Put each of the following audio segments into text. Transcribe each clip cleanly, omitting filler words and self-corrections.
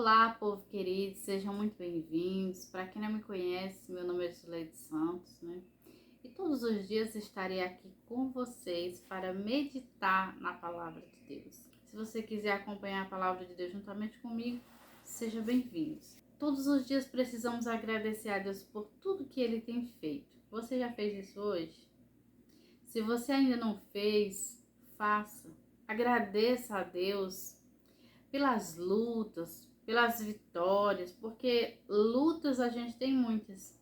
Olá, povo querido, sejam muito bem-vindos. Para quem não me conhece, meu nome é Juleide Santos, né? E todos os dias estarei aqui com vocês para meditar na palavra de Deus. Se você quiser acompanhar a palavra de Deus juntamente comigo, seja bem-vindos. Todos os dias precisamos agradecer a Deus por tudo que Ele tem feito. Você já fez isso hoje? Se você ainda não fez, faça. Agradeça a Deus pelas lutas, pelas vitórias, porque lutas a gente tem muitas,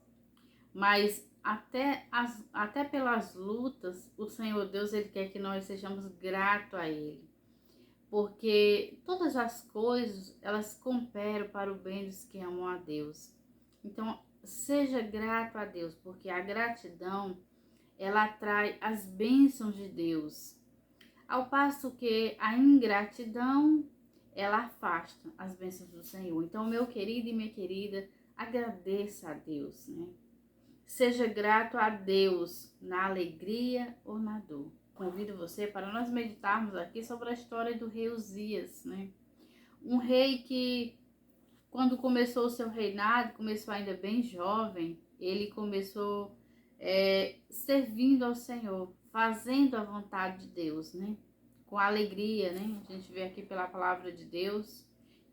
mas até pelas lutas, o Senhor Deus, Ele quer que nós sejamos gratos a Ele, porque todas as coisas, elas cooperam para o bem dos que amam a Deus. Então, seja grato a Deus, porque a gratidão, ela atrai as bênçãos de Deus, ao passo que a ingratidão, ela afasta as bênçãos do Senhor. Então, meu querido e minha querida, agradeça a Deus, né? Seja grato a Deus na alegria ou na dor. Convido você para nós meditarmos aqui sobre a história do rei Uzias, né? Um rei que, quando começou o seu reinado, começou ainda bem jovem, ele começou servindo ao Senhor, fazendo a vontade de Deus, né? Com alegria, né? A gente vê aqui pela palavra de Deus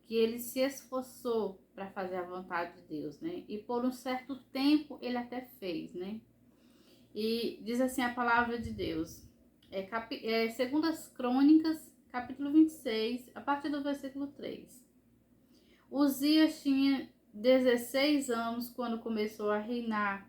que ele se esforçou para fazer a vontade de Deus, né? E por um certo tempo ele até fez, né? E diz assim a palavra de Deus, Segundas Crônicas, capítulo 26, a partir do versículo 3. Uzias tinha 16 anos quando começou a reinar,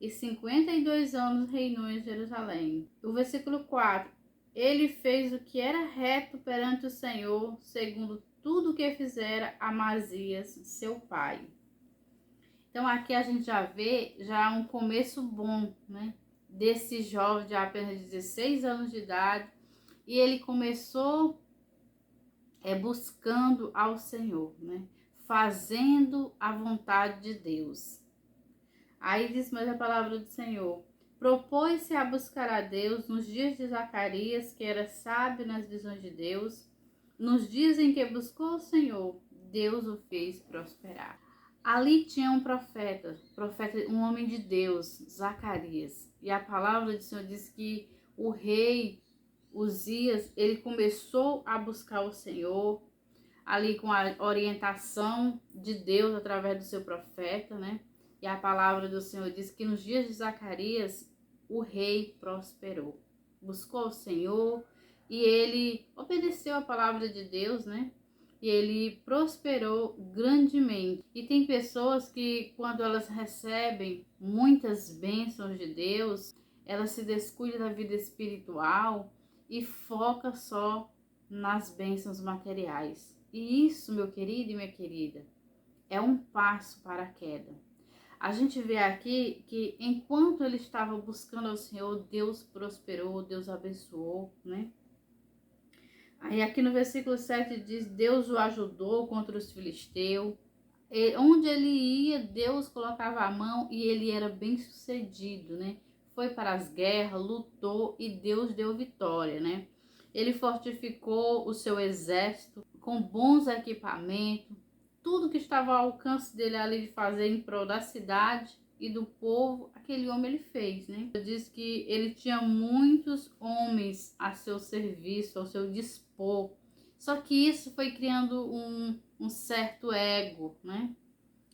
e 52 anos reinou em Jerusalém. O versículo 4. Ele fez o que era reto perante o Senhor, segundo tudo o que fizera Amazias, seu pai. Então aqui a gente já vê um começo bom, né? Desse jovem de apenas 16 anos de idade. E ele começou buscando ao Senhor, né? Fazendo a vontade de Deus. Aí diz mais a palavra do Senhor: propôs-se a buscar a Deus nos dias de Zacarias, que era sábio nas visões de Deus. Nos dias em que buscou o Senhor, Deus o fez prosperar. Ali tinha um profeta, um homem de Deus, Zacarias. E a palavra do Senhor diz que o rei Uzias, ele começou a buscar o Senhor, ali com a orientação de Deus através do seu profeta, né? E a palavra do Senhor diz que nos dias de Zacarias, o rei prosperou. Buscou o Senhor e ele obedeceu a palavra de Deus, né? E ele prosperou grandemente. E tem pessoas que, quando elas recebem muitas bênçãos de Deus, elas se descuidam da vida espiritual e focam só nas bênçãos materiais. E isso, meu querido e minha querida, é um passo para a queda. A gente vê aqui que enquanto ele estava buscando ao Senhor, Deus prosperou, Deus abençoou, né? Aí aqui no versículo 7 diz: Deus o ajudou contra os filisteus. Onde ele ia, Deus colocava a mão e ele era bem sucedido, né? Foi para as guerras, lutou e Deus deu vitória, né? Ele fortificou o seu exército com bons equipamentos, tudo que estava ao alcance dele ali de fazer em prol da cidade e do povo, aquele homem ele fez, né? Diz que ele tinha muitos homens a seu serviço, ao seu dispor. Só que isso foi criando um certo ego, né?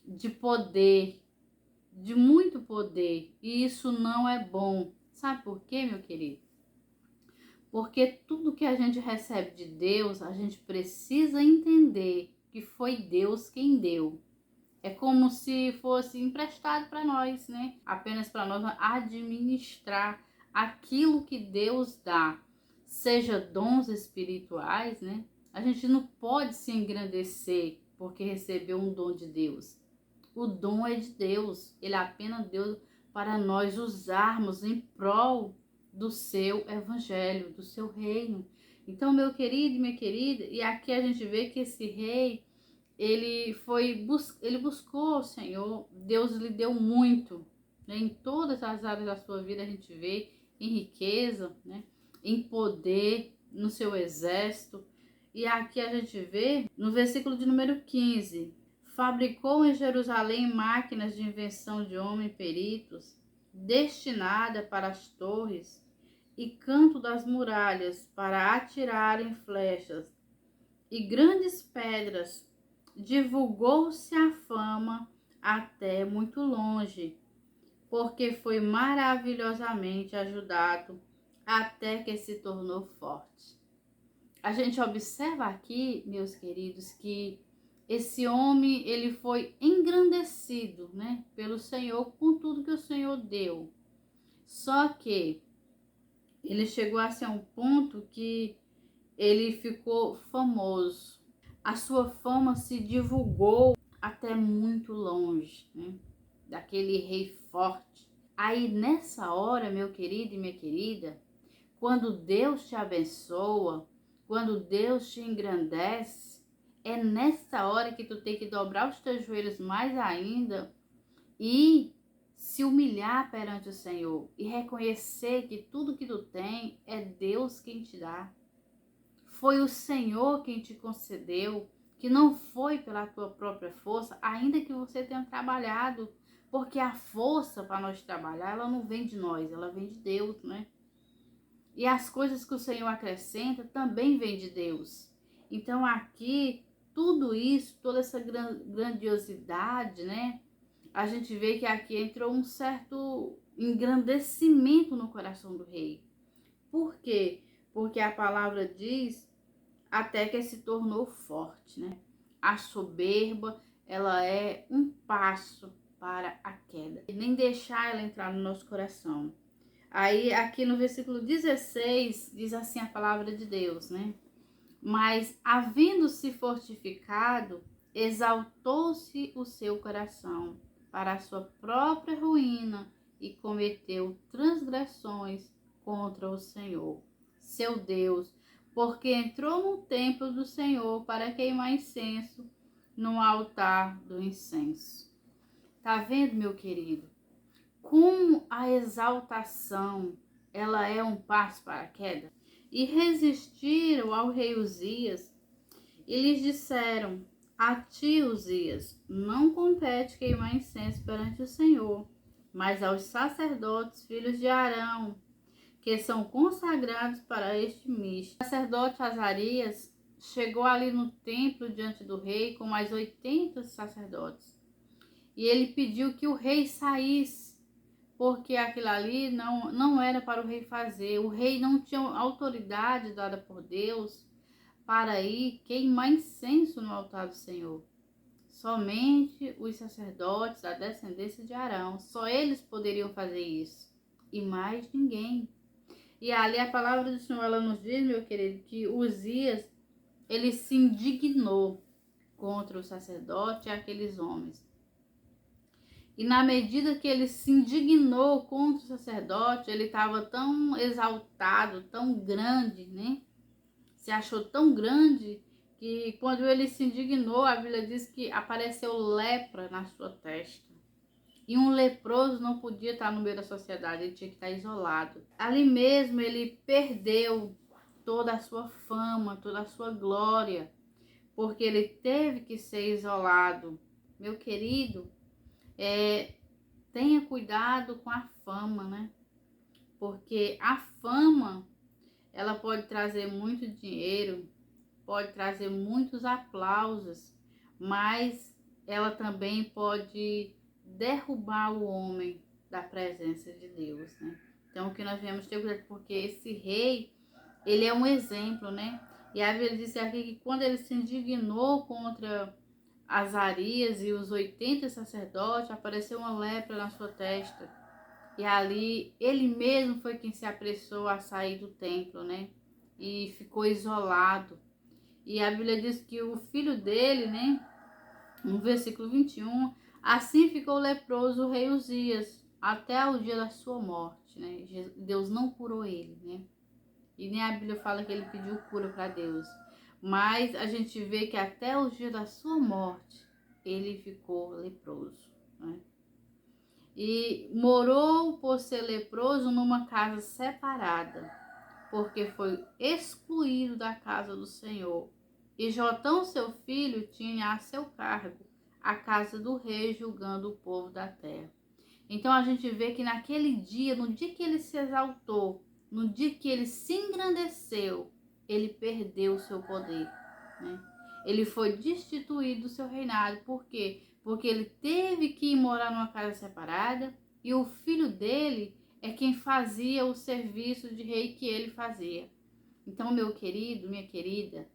De poder, de muito poder. E isso não é bom. Sabe por quê, meu querido? Porque tudo que a gente recebe de Deus, a gente precisa entender que foi Deus quem deu. É como se fosse emprestado para nós, né? Apenas para nós administrar aquilo que Deus dá, seja dons espirituais, né? A gente não pode se engrandecer porque recebeu um dom de Deus. O dom é de Deus, ele apenas deu para nós usarmos em prol do seu evangelho, do seu reino. Então, meu querido e minha querida, e aqui a gente vê que esse rei, ele buscou o Senhor, Deus lhe deu muito, né? Em todas as áreas da sua vida a gente vê em riqueza, né? Em poder, no seu exército. E aqui a gente vê no versículo de número 15: fabricou em Jerusalém máquinas de invenção de homens peritos, destinada para as torres e canto das muralhas para atirarem flechas e grandes pedras. Divulgou-se a fama até muito longe, porque foi maravilhosamente ajudado até que se tornou forte. A gente observa aqui, meus queridos, que esse homem, ele foi engrandecido, né, pelo Senhor com tudo que o Senhor deu. Só que ele chegou a ser um ponto que ele ficou famoso. A sua fama se divulgou até muito longe, né, daquele rei forte. Aí nessa hora, meu querido e minha querida, quando Deus te abençoa, quando Deus te engrandece, é nessa hora que tu tem que dobrar os teus joelhos mais ainda e se humilhar perante o Senhor e reconhecer que tudo que tu tem é Deus quem te dá. Foi o Senhor quem te concedeu, que não foi pela tua própria força, ainda que você tenha trabalhado, porque a força para nós trabalhar, ela não vem de nós, ela vem de Deus, né? E as coisas que o Senhor acrescenta também vem de Deus. Então aqui, tudo isso, toda essa grandiosidade, né? A gente vê que aqui entrou um certo engrandecimento no coração do rei. Por quê? Porque a palavra diz até que se tornou forte, né? A soberba, ela é um passo para a queda. E nem deixar ela entrar no nosso coração. Aí aqui no versículo 16 diz assim a palavra de Deus, né? Mas havendo-se fortificado, exaltou-se o seu coração para a sua própria ruína e cometeu transgressões contra o Senhor, seu Deus, porque entrou no templo do Senhor para queimar incenso no altar do incenso. Tá vendo, meu querido? Como a exaltação, ela é um passo para a queda. E resistiram ao rei Uzias e lhes disseram: a ti, Uzias, não compete queimar incenso perante o Senhor, mas aos sacerdotes, filhos de Arão, que são consagrados para este misto. O sacerdote Azarias chegou ali no templo diante do rei com mais 80 sacerdotes. E ele pediu que o rei saísse, porque aquilo ali não era para o rei fazer. O rei não tinha autoridade dada por Deus para ir queimar incenso no altar do Senhor. Somente os sacerdotes da descendência de Arão, só eles poderiam fazer isso, e mais ninguém. E ali a palavra do Senhor, ela nos diz, meu querido, que Uzias, ele se indignou contra o sacerdote e aqueles homens. E na medida que ele se indignou contra o sacerdote, ele estava tão exaltado, tão grande, né? Se achou tão grande que quando ele se indignou, a Bíblia diz que apareceu lepra na sua testa. E um leproso não podia estar no meio da sociedade, ele tinha que estar isolado. Ali mesmo ele perdeu toda a sua fama, toda a sua glória, porque ele teve que ser isolado. Meu querido, tenha cuidado com a fama, né? Porque a fama, ela pode trazer muito dinheiro, pode trazer muitos aplausos, mas ela também pode derrubar o homem da presença de Deus, né? Então, o que nós devemos ter cuidado, porque esse rei, ele é um exemplo, né? E a Bíblia diz aqui que quando ele se indignou contra Azarias e os 80 sacerdotes, apareceu uma lepra na sua testa. E ali, ele mesmo foi quem se apressou a sair do templo, né? E ficou isolado. E a Bíblia diz que o filho dele, né? No versículo 21, assim ficou leproso o rei Uzias, até o dia da sua morte, né? Deus não curou ele, né? E nem a Bíblia fala que ele pediu cura para Deus. Mas a gente vê que até o dia da sua morte, ele ficou leproso, né? E morou por ser leproso numa casa separada, porque foi excluído da casa do Senhor. E Jotão, seu filho, tinha a seu cargo a casa do rei, julgando o povo da terra. Então a gente vê que naquele dia, no dia que ele se exaltou, no dia que ele se engrandeceu, ele perdeu o seu poder, né? Ele foi destituído do seu reinado. Por quê? Porque ele teve que ir morar numa casa separada e o filho dele é quem fazia o serviço de rei que ele fazia. Então, meu querido, minha querida,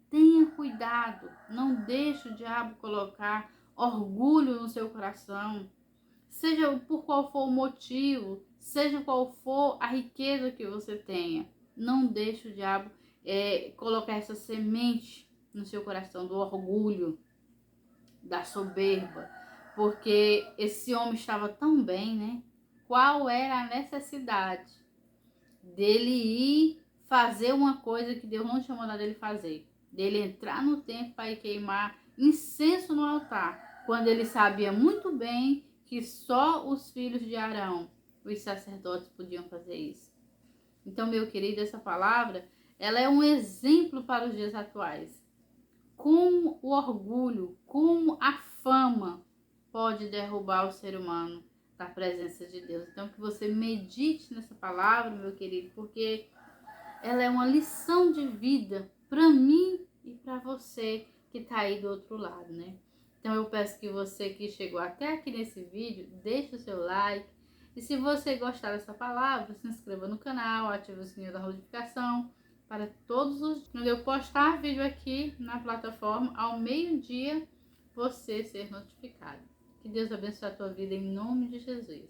tenha cuidado, não deixe o diabo colocar orgulho no seu coração, seja por qual for o motivo, seja qual for a riqueza que você tenha. Não deixe o diabo colocar essa semente no seu coração do orgulho, da soberba, porque esse homem estava tão bem, né? Qual era a necessidade dele ir fazer uma coisa que Deus não tinha mandado ele fazer? Dele entrar no templo para ir queimar incenso no altar, quando ele sabia muito bem que só os filhos de Arão, os sacerdotes, podiam fazer isso. Então, meu querido, essa palavra, ela é um exemplo para os dias atuais. Como o orgulho, como a fama pode derrubar o ser humano da presença de Deus. Então, que você medite nessa palavra, meu querido, porque ela é uma lição de vida para mim e para você que está aí do outro lado, né? Então, eu peço que você que chegou até aqui nesse vídeo, deixe o seu like. E se você gostar dessa palavra, se inscreva no canal, ative o sininho da notificação para todos os dias. Quando eu postar vídeo aqui na plataforma, ao meio-dia, você ser notificado. Que Deus abençoe a tua vida em nome de Jesus.